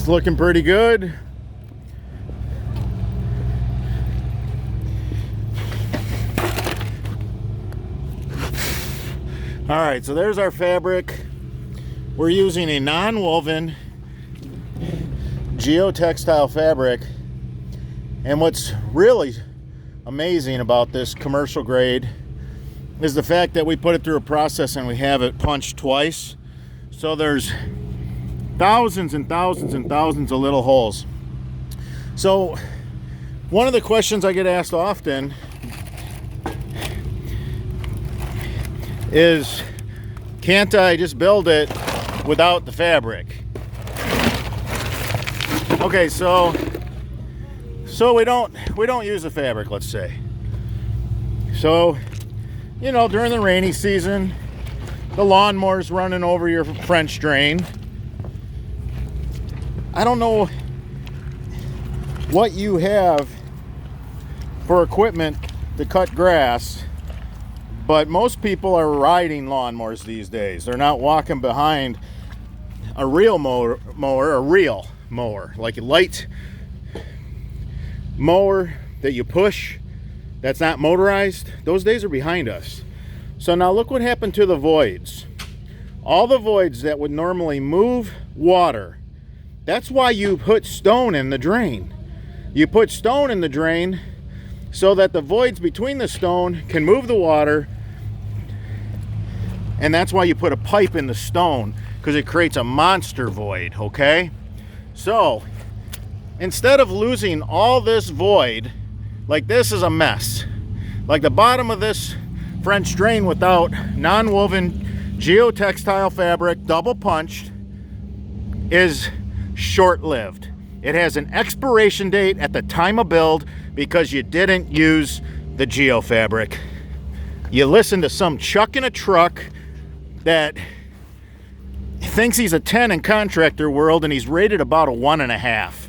It's looking pretty good. All right, so there's our fabric. We're using a non-woven geotextile fabric. And what's really amazing about this commercial grade is the fact that we put it through a process and we have it punched twice. So there's thousands and thousands and thousands of little holes. So one of the questions I get asked often is, can't I just build it without the fabric? Okay, so we don't use the fabric, let's say. So, you know, during the rainy season, the lawnmower's running over your French drain. I don't know what you have for equipment to cut grass, but most people are riding lawnmowers these days. They're not walking behind a real mower, like a light mower that you push that's not motorized. Those days are behind us. So now look what happened to the voids. All the voids that would normally move water. That's why you put stone in the drain. You put stone in the drain so that the voids between the stone can move the water. And that's why you put a pipe in the stone, because it creates a monster void, okay? So instead of losing all this void, like this is a mess. Like the bottom of this French drain without non-woven geotextile fabric, double punched, is short-lived. It has an expiration date at the time of build because you didn't use the geo fabric. You listen to some chuck in a truck that thinks he's a 10 in contractor world and he's rated about a 1.5.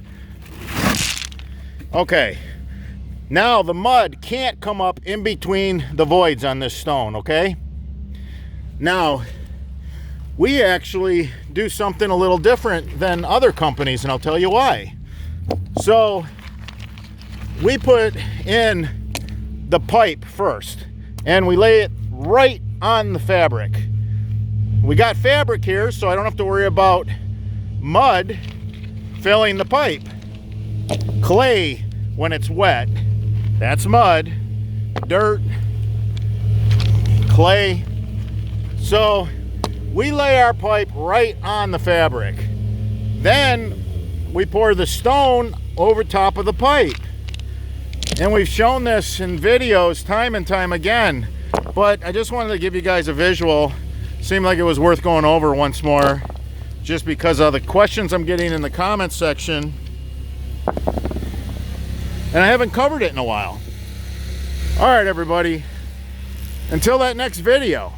Okay, now the mud can't come up in between the voids on this stone, okay? Now, we actually do something a little different than other companies, and I'll tell you why. So, we put in the pipe first, and we lay it right on the fabric. We got fabric here, so I don't have to worry about mud filling the pipe. Clay, when it's wet, that's mud. Dirt, clay. So we lay our pipe right on the fabric. Then we pour the stone over top of the pipe. And we've shown this in videos time and time again, but I just wanted to give you guys a visual. Seemed like it was worth going over once more, just because of the questions I'm getting in the comments section. And I haven't covered it in a while. All right, everybody. Until that next video.